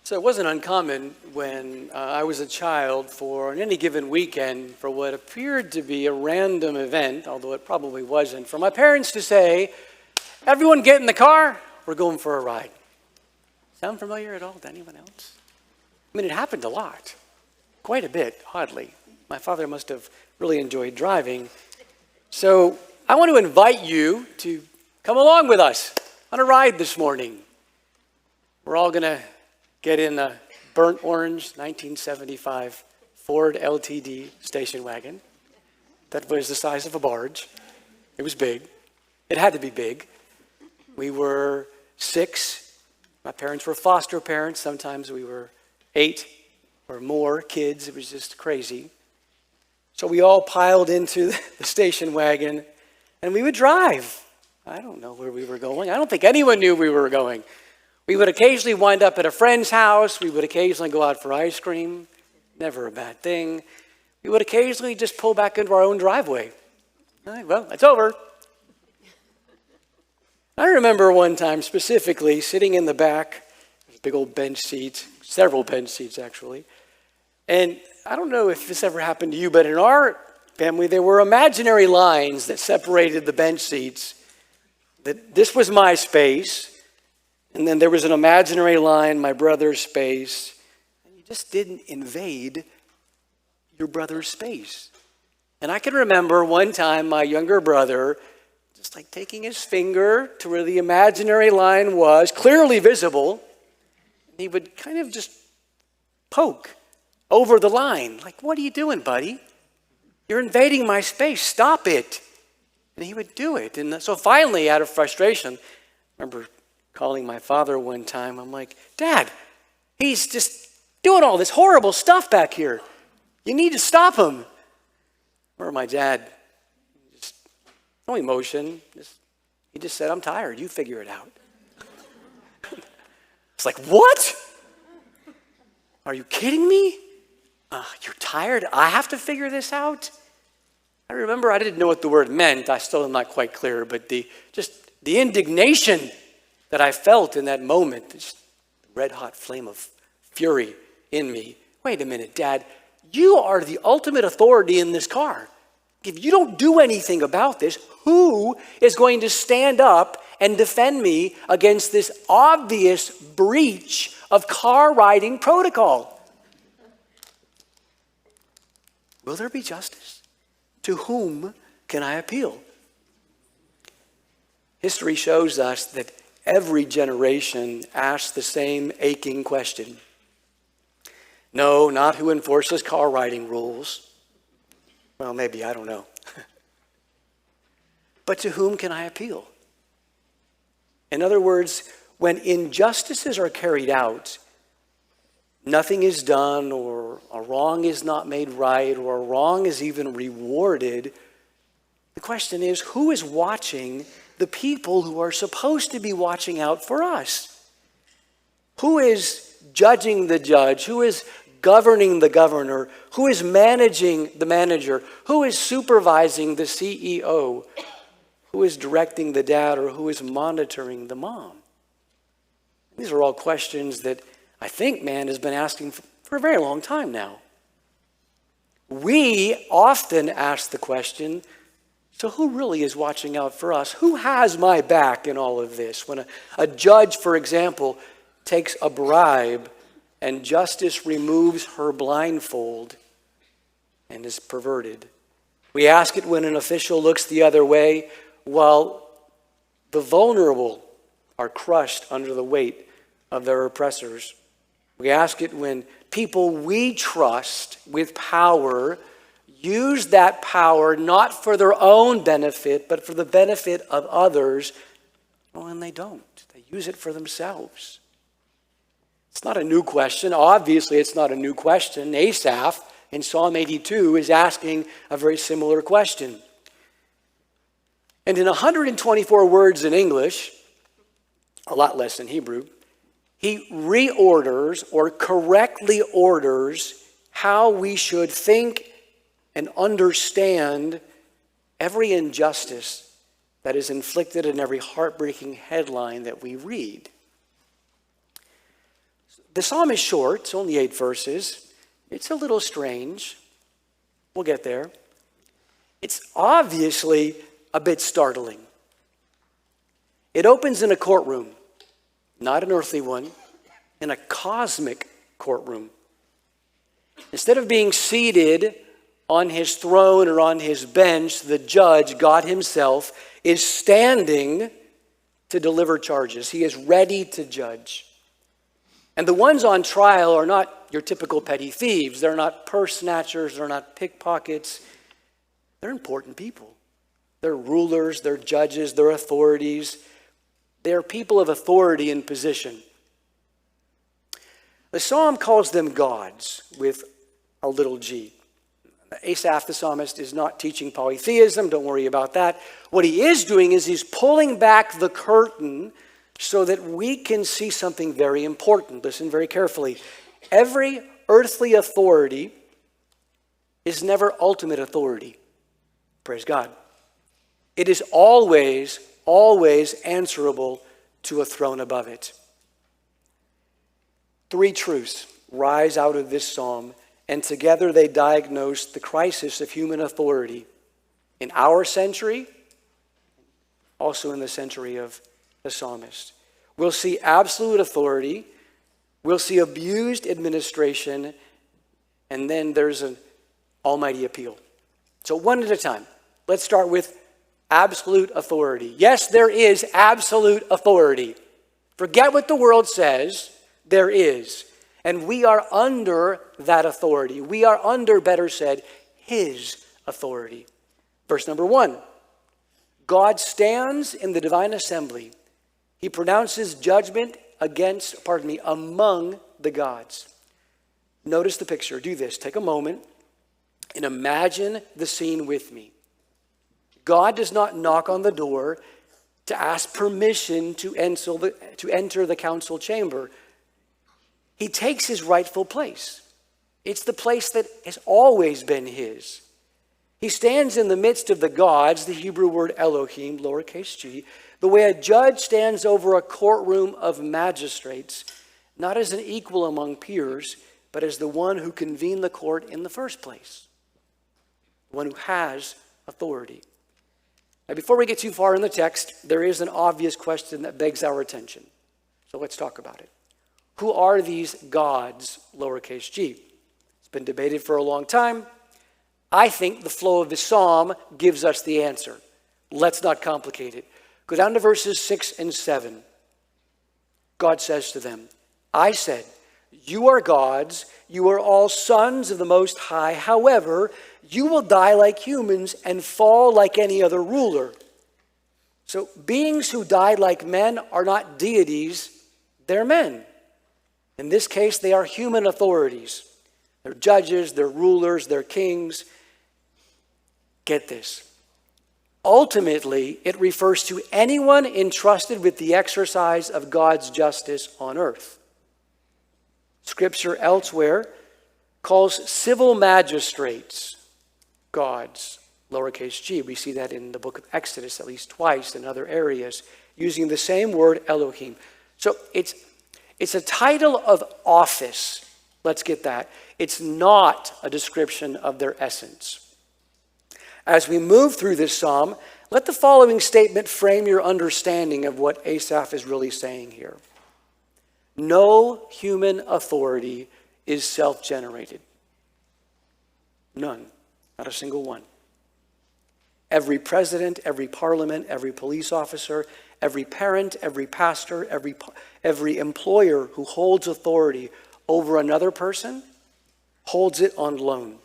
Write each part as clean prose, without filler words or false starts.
So it wasn't uncommon when I was a child for on any given weekend for what appeared to be a random event, although it probably wasn't, for my parents to say, "Everyone get in the car, we're going for a ride." Sound familiar at all to anyone else? I mean, it happened a lot, quite a bit, oddly. My father must have really enjoyed driving. So I want to invite you to come along with us on a ride this morning. We're all going to get in a burnt orange 1975 Ford LTD station wagon that was the size of a barge. It was big. It had to be big. We were 6. My parents were foster parents. Sometimes we were 8 or more kids. It was just crazy. So we all piled into the station wagon and we would drive. I don't know where we were going. I don't think anyone knew we were going. We would occasionally wind up at a friend's house. We would occasionally go out for ice cream. Never a bad thing. We would occasionally just pull back into our own driveway. All right, well, it's over. I remember one time specifically sitting in the back, big old bench seats, several bench seats actually. And I don't know if this ever happened to you, but in our family there were imaginary lines that separated the bench seats. That this was my space. And then there was an imaginary line, my brother's space. And you just didn't invade your brother's space. And I can remember one time my younger brother just like taking his finger to where the imaginary line was, clearly visible. And he would kind of just poke over the line. Like, "What are you doing, buddy? You're invading my space. Stop it." And he would do it. And so finally, out of frustration, I remember calling my father one time. I'm like, "Dad, he's just doing all this horrible stuff back here. You need to stop him." Or my dad, just no emotion. He just said, "I'm tired. You figure it out." It's like, what? Are you kidding me? You're tired? I have to figure this out? I remember I didn't know what the word meant. I still am not quite clear, but the indignation that I felt in that moment, this red hot flame of fury in me. Wait a minute, Dad, you are the ultimate authority in this car. If you don't do anything about this, who is going to stand up and defend me against this obvious breach of car riding protocol? Will there be justice? To whom can I appeal? History shows us that every generation asks the same aching question. No, not who enforces car riding rules. Well, maybe, I don't know. But to whom can I appeal? In other words, when injustices are carried out, nothing is done, or a wrong is not made right, or a wrong is even rewarded. The question is, who is watching the people who are supposed to be watching out for us? Who is judging the judge? Who is governing the governor? Who is managing the manager? Who is supervising the CEO? Who is directing the dad, or who is monitoring the mom? These are all questions that I think man has been asking for a very long time now. We often ask the question, so who really is watching out for us? Who has my back in all of this? When a judge, for example, takes a bribe and justice removes her blindfold and is perverted. We ask it when an official looks the other way while the vulnerable are crushed under the weight of their oppressors. We ask it when people we trust with power use that power not for their own benefit, but for the benefit of others. Well, and they don't. They use it for themselves. It's not a new question. Obviously, it's not a new question. Asaph in Psalm 82 is asking a very similar question. And in 124 words in English, a lot less in Hebrew, he reorders or correctly orders how we should think and understand every injustice that is inflicted in every heartbreaking headline that we read. The psalm is short, it's only 8 verses. It's a little strange. We'll get there. It's obviously a bit startling. It opens in a courtroom, not an earthly one, in a cosmic courtroom. Instead of being seated on his throne or on his bench, the judge, God himself, is standing to deliver charges. He is ready to judge. And the ones on trial are not your typical petty thieves. They're not purse snatchers. They're not pickpockets. They're important people. They're rulers. They're judges. They're authorities. They're people of authority and position. The psalm calls them gods with a little g. Asaph, the psalmist, is not teaching polytheism. Don't worry about that. What he is doing is he's pulling back the curtain so that we can see something very important. Listen very carefully. Every earthly authority is never ultimate authority. Praise God. It is always, always answerable to a throne above it. 3 truths rise out of this psalm, and together they diagnose the crisis of human authority in our century, also in the century of the psalmist. We'll see absolute authority, we'll see abused administration, and then there's an almighty appeal. So one at a time. Let's start with absolute authority. Yes, there is absolute authority. Forget what the world says, there is. And we are under that authority. We are under, better said, his authority. Verse number 1. God stands in the divine assembly. He pronounces judgment among the gods. Notice the picture. Do this. Take a moment and imagine the scene with me. God does not knock on the door to ask permission to enter the council chamber. He takes his rightful place. It's the place that has always been his. He stands in the midst of the gods, the Hebrew word Elohim, lowercase g, the way a judge stands over a courtroom of magistrates, not as an equal among peers, but as the one who convened the court in the first place, the one who has authority. Now, before we get too far in the text, there is an obvious question that begs our attention. So let's talk about it. Who are these gods, lowercase g? It's been debated for a long time. I think the flow of the psalm gives us the answer. Let's not complicate it. Go down to verses 6 and 7. God says to them, I said, you are gods, you are all sons of the Most High. However, you will die like humans and fall like any other ruler. So beings who died like men are not deities, they're men. In this case, they are human authorities. They're judges, they're rulers, they're kings. Get this. Ultimately, it refers to anyone entrusted with the exercise of God's justice on earth. Scripture elsewhere calls civil magistrates gods, lowercase g. We see that in the book of Exodus at least twice in other areas, using the same word Elohim. So it's a title of office. Let's get that. It's not a description of their essence. As we move through this psalm, let the following statement frame your understanding of what Asaph is really saying here. No human authority is self-generated. None. Not a single one. Every president, every parliament, every police officer, every parent, every pastor, every employer who holds authority over another person holds it on loan.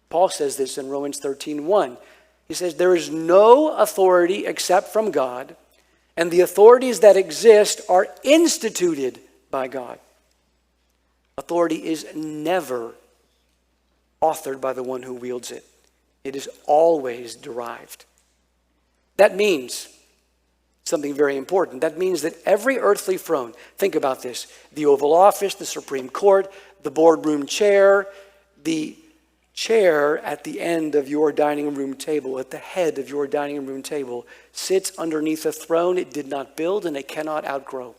Paul says this in Romans 13:1. He says, there is no authority except from God, and the authorities that exist are instituted by God. Authority is never authored by the one who wields it. It is always derived. That means something very important. That means that every earthly throne, think about this, the Oval Office, the Supreme Court, the boardroom chair, the chair at the end of your dining room table, at the head of your dining room table, sits underneath a throne it did not build and it cannot outgrow.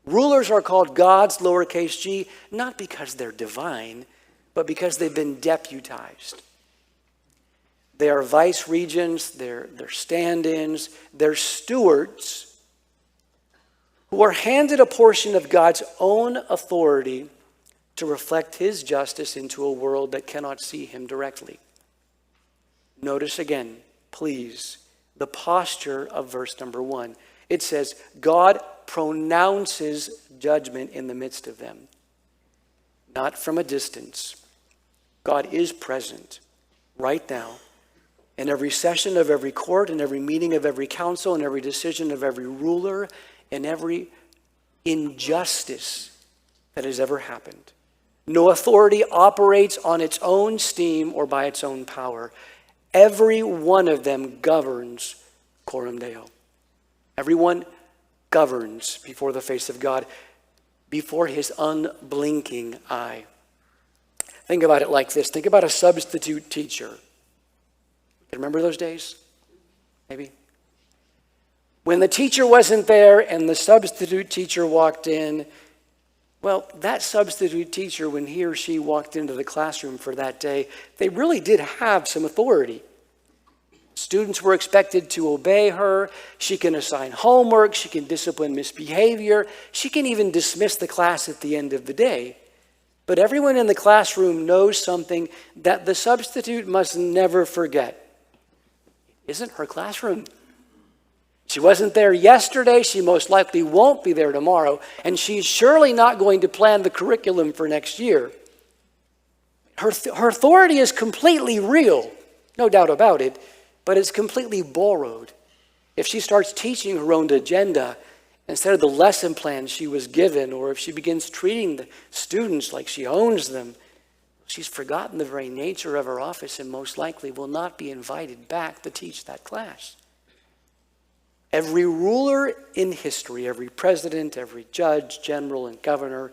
Rulers are called gods, lowercase g, not because they're divine, but because they've been deputized. They are vice regents, they're stand-ins, they're stewards who are handed a portion of God's own authority to reflect his justice into a world that cannot see him directly. Notice again, please, the posture of verse number 1. It says, God pronounces judgment in the midst of them, not from a distance. God is present right now in every session of every court, in every meeting of every council, in every decision of every ruler, in every injustice that has ever happened. No authority operates on its own steam or by its own power. Every one of them governs coram Deo. Everyone governs before the face of God, before his unblinking eye. Think about it like this. Think about a substitute teacher. You remember those days? Maybe. When the teacher wasn't there and the substitute teacher walked in, well, that substitute teacher, when he or she walked into the classroom for that day, they really did have some authority. Students were expected to obey her. She can assign homework. She can discipline misbehavior. She can even dismiss the class at the end of the day. But everyone in the classroom knows something that the substitute must never forget. It isn't her classroom. She wasn't there yesterday. She most likely won't be there tomorrow. And she's surely not going to plan the curriculum for next year. Her authority is completely real, no doubt about it, but it's completely borrowed. If she starts teaching her own agenda instead of the lesson plan she was given, or if she begins treating the students like she owns them, she's forgotten the very nature of her office and most likely will not be invited back to teach that class. Every ruler in history, every president, every judge, general, and governor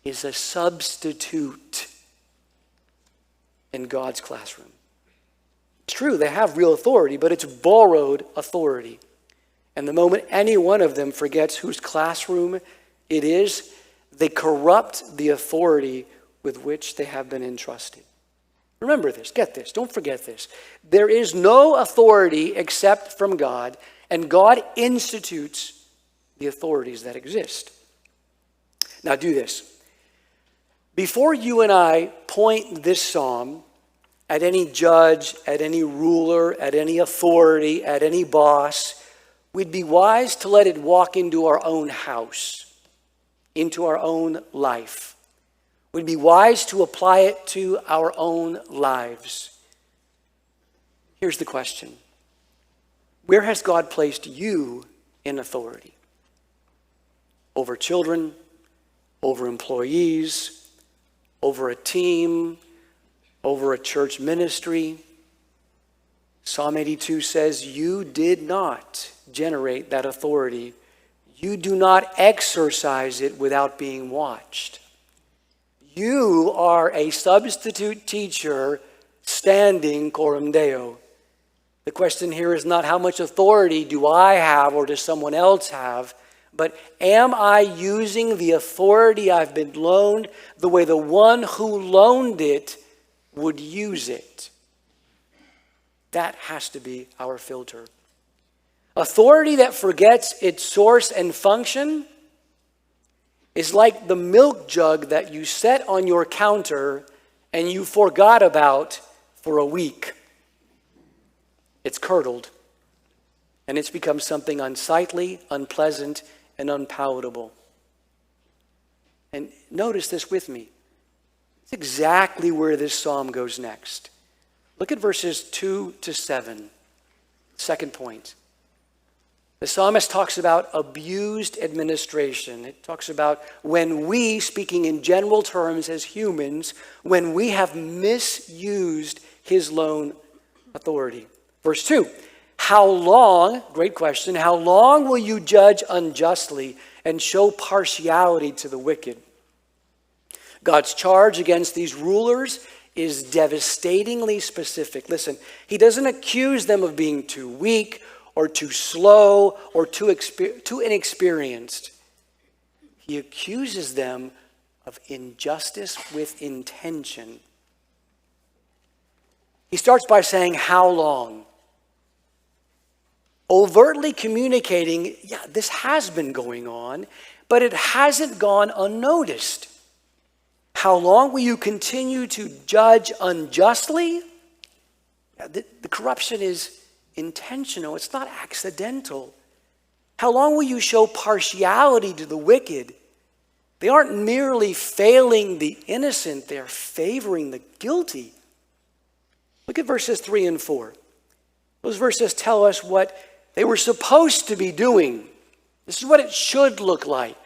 is a substitute in God's classroom. It's true, they have real authority, but it's borrowed authority. And the moment any one of them forgets whose classroom it is, they corrupt the authority with which they have been entrusted. Remember this, get this, don't forget this. There is no authority except from God, and God institutes the authorities that exist. Now do this. Before you and I point this psalm at any judge, at any ruler, at any authority, at any boss, we'd be wise to let it walk into our own house, into our own life. We'd be wise to apply it to our own lives. Here's the question. Where has God placed you in authority? Over children, over employees, over a team, over a church ministry? Psalm 82 says, you did not generate that authority. You do not exercise it without being watched. You are a substitute teacher standing coram Deo. The question here is not how much authority do I have or does someone else have, but am I using the authority I've been loaned the way the one who loaned it would use it? That has to be our filter. Authority that forgets its source and function is like the milk jug that you set on your counter and you forgot about for a week. It's curdled, and it's become something unsightly, unpleasant, and unpalatable. And notice this with me. It's exactly where this psalm goes next. Look at verses 2 to 7. Second point. The psalmist talks about abused administration. It talks about when we, speaking in general terms as humans, when we have misused his loan authority. Verse 2, how long, great question, how long will you judge unjustly and show partiality to the wicked? God's charge against these rulers is devastatingly specific. Listen, he doesn't accuse them of being too weak or too slow or too inexperienced. He accuses them of injustice with intention. He starts by saying, how long? Overtly communicating, yeah, this has been going on, but it hasn't gone unnoticed. How long will you continue to judge unjustly? Yeah, the corruption is intentional. It's not accidental. How long will you show partiality to the wicked? They aren't merely failing the innocent, they're favoring the guilty. Look at verses 3 and 4. Those verses tell us what they were supposed to be doing. This is what it should look like.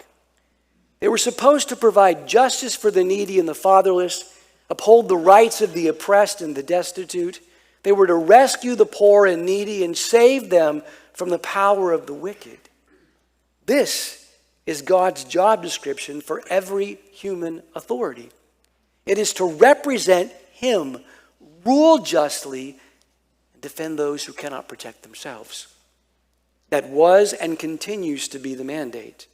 They were supposed to provide justice for the needy and the fatherless, uphold the rights of the oppressed and the destitute. They were to rescue the poor and needy and save them from the power of the wicked. This is God's job description for every human authority. It is to represent Him, rule justly, and defend those who cannot protect themselves. That was and continues to be the mandate.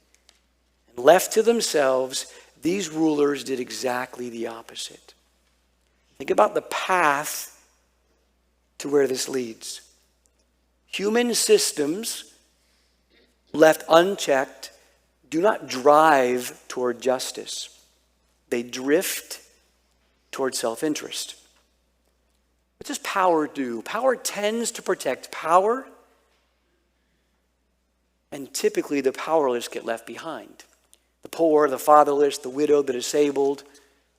And left to themselves, these rulers did exactly the opposite. Think about the path to where this leads. Human systems, left unchecked, do not drive toward justice. They drift toward self-interest. What does power do? Power tends to protect power, and typically the powerless get left behind. The poor, the fatherless, the widow, the disabled,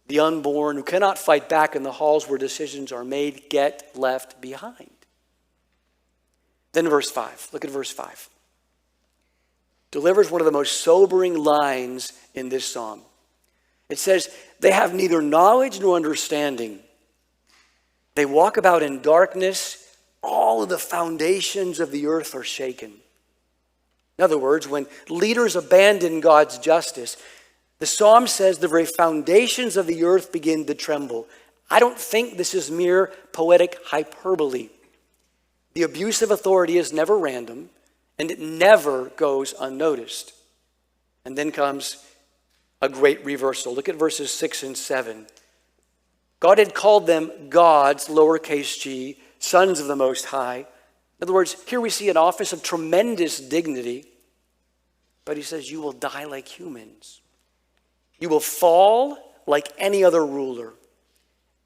the unborn who cannot fight back in the halls where decisions are made get left behind. Then verse 5. Look at verse 5. Delivers one of the most sobering lines in this psalm. It says, they have neither knowledge nor understanding. They walk about in darkness. All of the foundations of the earth are shaken. In other words, when leaders abandon God's justice, the psalm says the very foundations of the earth begin to tremble. I don't think this is mere poetic hyperbole. The abuse of authority is never random, and it never goes unnoticed. And then comes a great reversal. Look at verses 6 and 7. God had called them gods, lowercase g, sons of the Most High. In other words, here we see an office of tremendous dignity, but he says, you will die like humans. You will fall like any other ruler.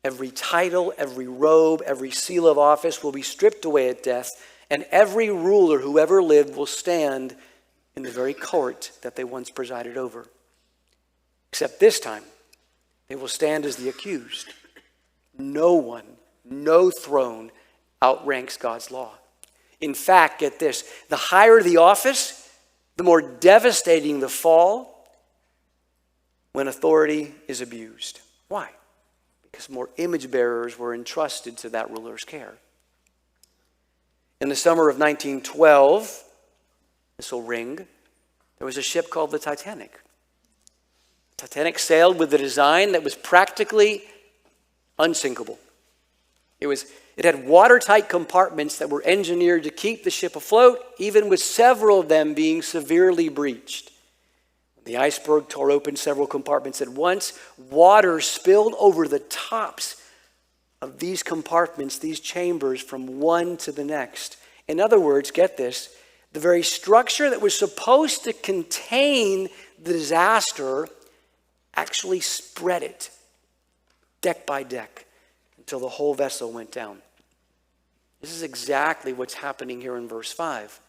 Every title, every robe, every seal of office will be stripped away at death, and every ruler who ever lived will stand in the very court that they once presided over. Except this time, they will stand as the accused. No one, no throne outranks God's law. In fact, get this, the higher the office, the more devastating the fall when authority is abused. Why? Because more image bearers were entrusted to that ruler's care. In the summer of 1912, this will ring, there was a ship called the Titanic. Titanic sailed with a design that was practically unsinkable. It had watertight compartments that were engineered to keep the ship afloat, even with several of them being severely breached. The iceberg tore open several compartments at once. Water spilled over the tops of these compartments, these chambers, from one to the next. In other words, get this, the very structure that was supposed to contain the disaster actually spread it, deck by deck, until the whole vessel went down. This is exactly what's happening here in verse 5.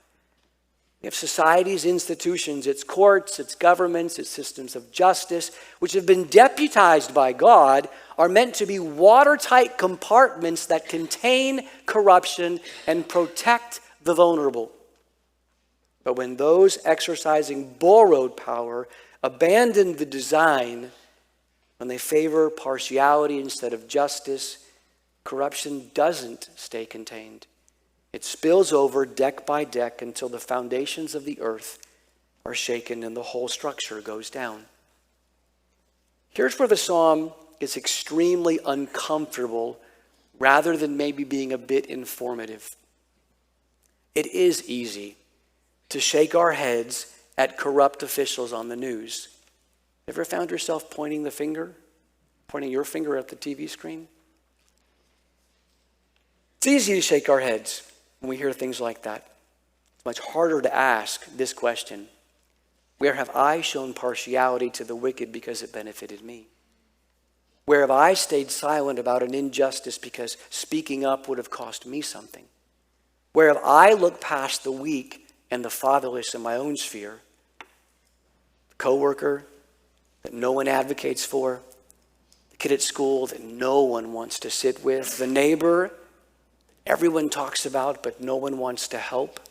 We have societies, institutions, its courts, its governments, its systems of justice, which have been deputized by God, are meant to be watertight compartments that contain corruption and protect the vulnerable. But when those exercising borrowed power abandon the design, when they favor partiality instead of justice, corruption doesn't stay contained. It spills over deck by deck until the foundations of the earth are shaken and the whole structure goes down. Here's where the psalm gets extremely uncomfortable rather than maybe being a bit informative. It is easy to shake our heads at corrupt officials on the news. Ever found yourself pointing your finger at the TV screen? It's easy to shake our heads when we hear things like that. It's much harder to ask this question: where have I shown partiality to the wicked because it benefited me? Where have I stayed silent about an injustice because speaking up would have cost me something? Where have I looked past the weak and the fatherless in my own sphere? The coworker that no one advocates for, the kid at school that no one wants to sit with, the neighbor everyone talks about but no one wants to help.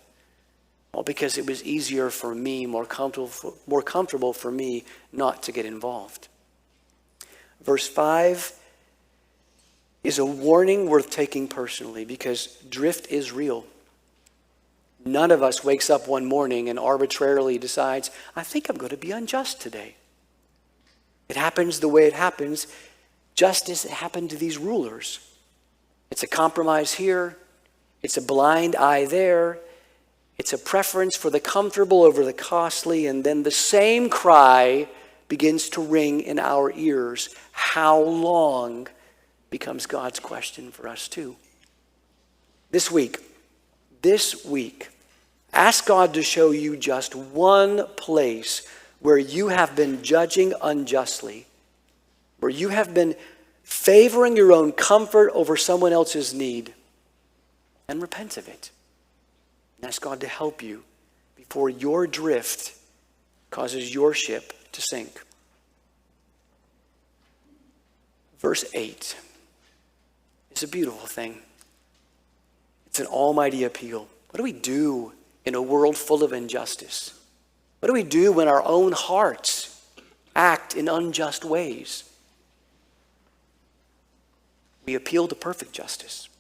All because it was easier for me, more comfortable for me not to get involved. Verse 5 is a warning worth taking personally because drift is real. None of us wakes up one morning and arbitrarily decides, I think I'm going to be unjust today. It happens the way it happens, just as it happened to these rulers. It's a compromise here. It's a blind eye there. It's a preference for the comfortable over the costly. And then the same cry begins to ring in our ears. How long becomes God's question for us too. This week, ask God to show you just one place where you have been judging unjustly, where you have been favoring your own comfort over someone else's need, and repent of it. And ask God to help you before your drift causes your ship to sink. Verse 8 is a beautiful thing. It's an almighty appeal. What do we do in a world full of injustice? What do we do when our own hearts act in unjust ways? We appeal to perfect justice.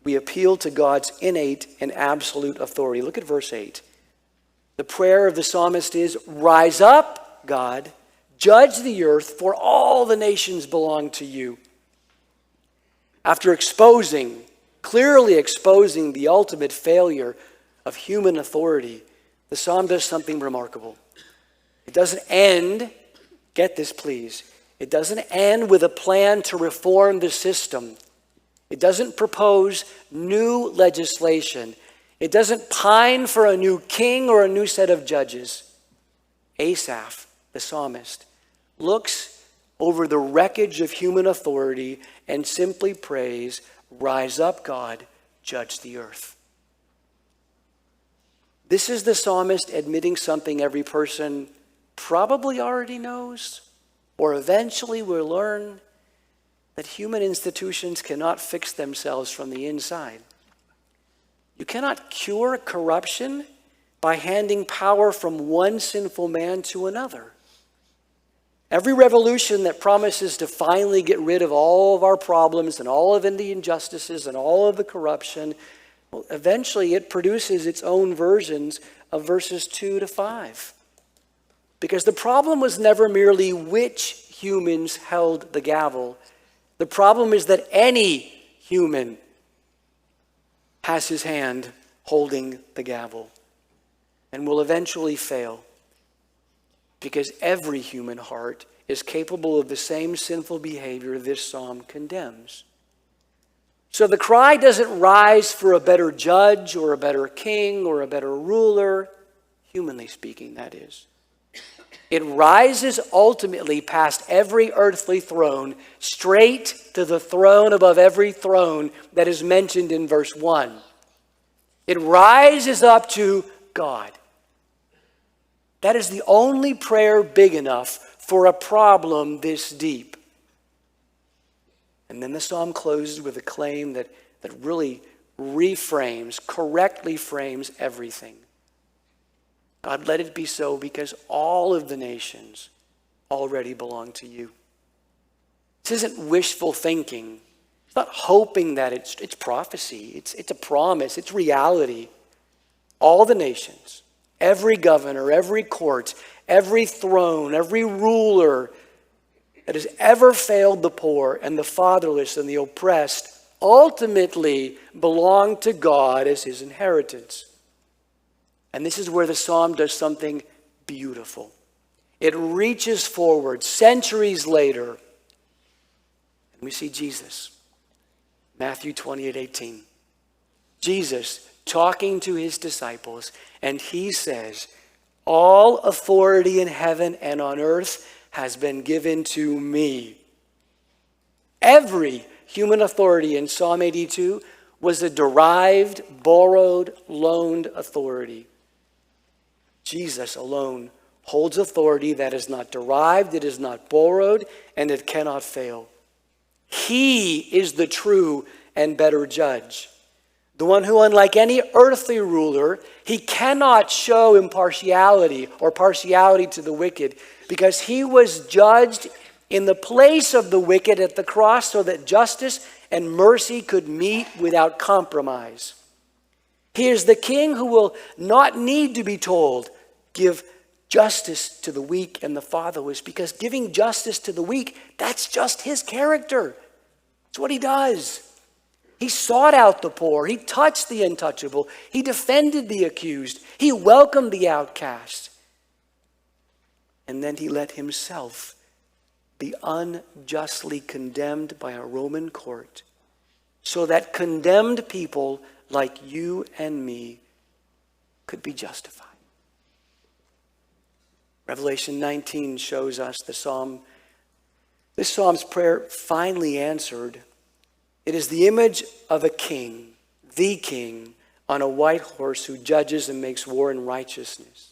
We appeal to God's innate and absolute authority. Look at verse 8. The prayer of the psalmist is, rise up, God, judge the earth, for all the nations belong to you. After clearly exposing the ultimate failure of human authority, the psalm does something remarkable. It doesn't end, get this please, it doesn't end with a plan to reform the system. It doesn't propose new legislation. It doesn't pine for a new king or a new set of judges. Asaph, the psalmist, looks over the wreckage of human authority and simply prays, rise up, God, judge the earth. This is the psalmist admitting something every person probably already knows, or eventually will learn, that human institutions cannot fix themselves from the inside. You cannot cure corruption by handing power from one sinful man to another. Every revolution that promises to finally get rid of all of our problems and all of the injustices and all of the corruption, well, eventually it produces its own versions of verses 2 to 5. Because the problem was never merely which humans held the gavel. The problem is that any human has his hand holding the gavel and will eventually fail, because every human heart is capable of the same sinful behavior this psalm condemns. So the cry doesn't rise for a better judge or a better king or a better ruler, humanly speaking, that is. It rises ultimately past every earthly throne, straight to the throne above every throne that is mentioned in verse 1. It rises up to God. That is the only prayer big enough for a problem this deep. And then the psalm closes with a claim that really correctly frames everything. God, let it be so, because all of the nations already belong to you. This isn't wishful thinking. It's not hoping that it's prophecy. It's a promise. It's reality. All the nations, every governor, every court, every throne, every ruler that has ever failed the poor and the fatherless and the oppressed ultimately belong to God as his inheritance. And this is where the psalm does something beautiful. It reaches forward centuries later, and we see Jesus. Matthew 28:18. Jesus talking to his disciples, and he says, all authority in heaven and on earth has been given to me. Every human authority in Psalm 82 was a derived, borrowed, loaned authority. Jesus alone holds authority that is not derived, it is not borrowed, and it cannot fail. He is the true and better judge. The one who, unlike any earthly ruler, he cannot show impartiality or partiality to the wicked, because he was judged in the place of the wicked at the cross so that justice and mercy could meet without compromise. He is the king who will not need to be told, give justice to the weak and the fatherless, because giving justice to the weak, that's just his character. It's what he does. He sought out the poor. He touched the untouchable. He defended the accused. He welcomed the outcast. And then he let himself be unjustly condemned by a Roman court, so that condemned people like you and me could be justified. Revelation 19 shows us this psalm's prayer finally answered. It is the image of a king, the king, on a white horse who judges and makes war in righteousness.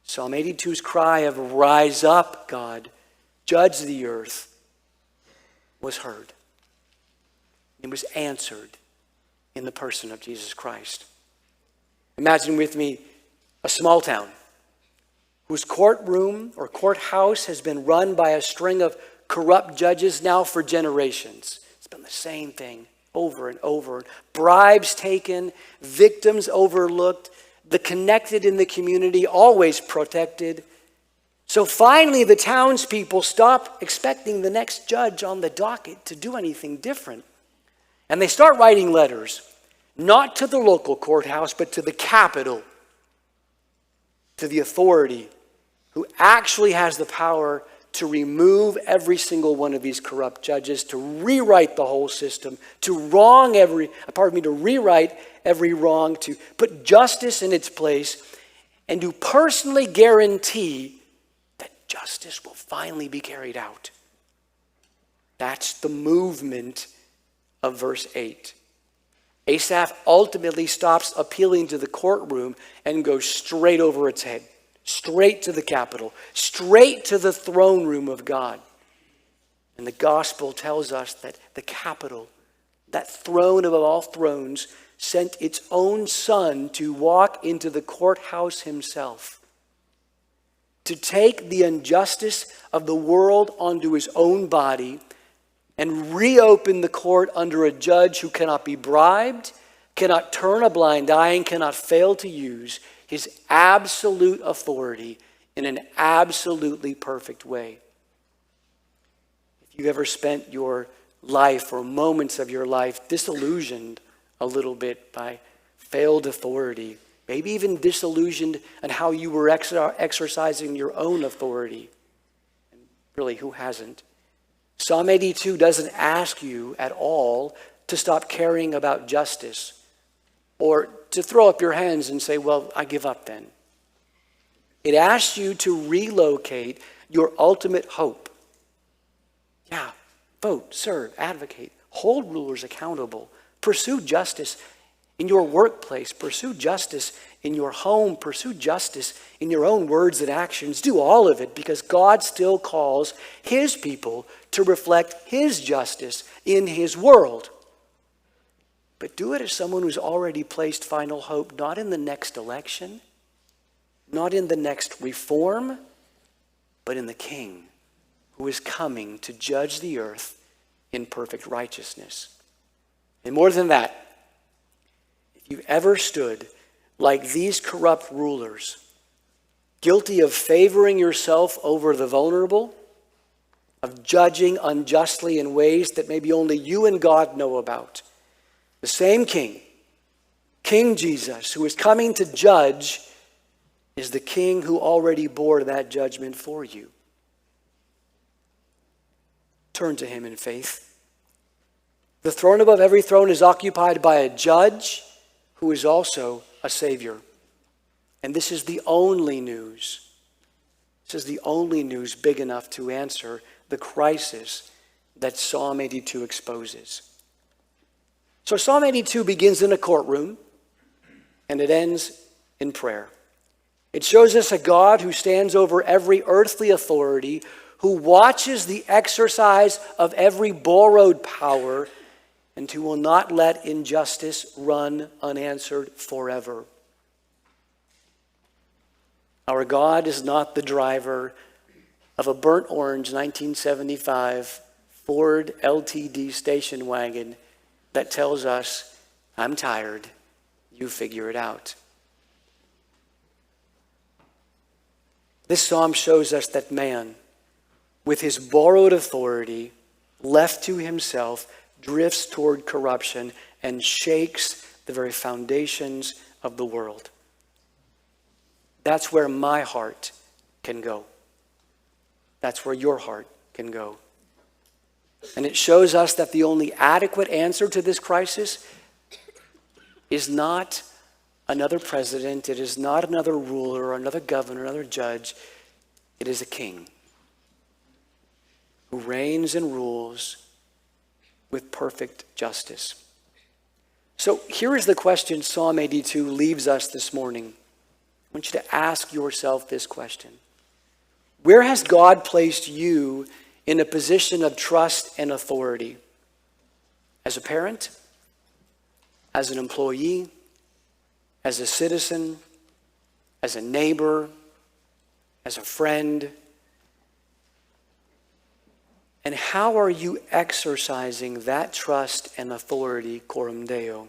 Psalm 82's cry of rise up, God, judge the earth, was heard. It was answered in the person of Jesus Christ. Imagine with me a small town whose courtroom or courthouse has been run by a string of corrupt judges now for generations. It's been the same thing over and over. Bribes taken, victims overlooked, the connected in the community always protected. So finally the townspeople stop expecting the next judge on the docket to do anything different. And they start writing letters, not to the local courthouse, but to the capital, to the authority who actually has the power to remove every single one of these corrupt judges, to rewrite the whole system, to rewrite every wrong, to put justice in its place, and to personally guarantee that justice will finally be carried out. That's the movement of verse 8. Asaph ultimately stops appealing to the courtroom and goes straight over its head. Straight to the capital, straight to the throne room of God. And the gospel tells us that the capital, that throne above all thrones, sent its own son to walk into the courthouse himself, to take the injustice of the world onto his own body and reopen the court under a judge who cannot be bribed, cannot turn a blind eye, and cannot fail to use his absolute authority in an absolutely perfect way. If you've ever spent your life or moments of your life disillusioned a little bit by failed authority, maybe even disillusioned on how you were exercising your own authority, and really, who hasn't? Psalm 82 doesn't ask you at all to stop caring about justice, or to throw up your hands and say, well, I give up then. It asks you to relocate your ultimate hope. Yeah, vote, serve, advocate, hold rulers accountable, pursue justice in your workplace, pursue justice in your home, pursue justice in your own words and actions. Do all of it, because God still calls his people to reflect his justice in his world. But do it as someone who's already placed final hope, not in the next election, not in the next reform, but in the King who is coming to judge the earth in perfect righteousness. And more than that, if you've ever stood like these corrupt rulers, guilty of favoring yourself over the vulnerable, of judging unjustly in ways that maybe only you and God know about, the same King, King Jesus, who is coming to judge, is the King who already bore that judgment for you. Turn to him in faith. The throne above every throne is occupied by a judge who is also a Savior. And this is the only news. This is the only news big enough to answer the crisis that Psalm 82 exposes. So Psalm 82 begins in a courtroom and it ends in prayer. It shows us a God who stands over every earthly authority, who watches the exercise of every borrowed power, and who will not let injustice run unanswered forever. Our God is not the driver of a burnt orange 1975 Ford LTD station wagon that tells us, I'm tired, you figure it out. This psalm shows us that man, with his borrowed authority, left to himself, drifts toward corruption and shakes the very foundations of the world. That's where my heart can go. That's where your heart can go. And it shows us that the only adequate answer to this crisis is not another president, it is not another ruler, or another governor, another judge. It is a king who reigns and rules with perfect justice. So here is the question Psalm 82 leaves us this morning. I want you to ask yourself this question. Where has God placed you in a position of trust and authority? As a parent? As an employee? As a citizen? As a neighbor? As a friend? And how are you exercising that trust and authority, coram Deo,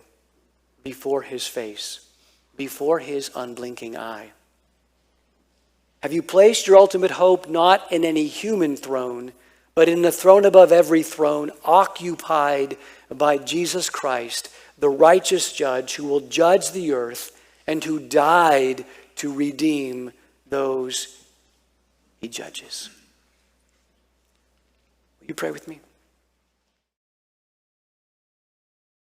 before his face, before his unblinking eye? Have you placed your ultimate hope not in any human throne, but in the throne above every throne, occupied by Jesus Christ, the righteous judge who will judge the earth and who died to redeem those he judges? Will you pray with me?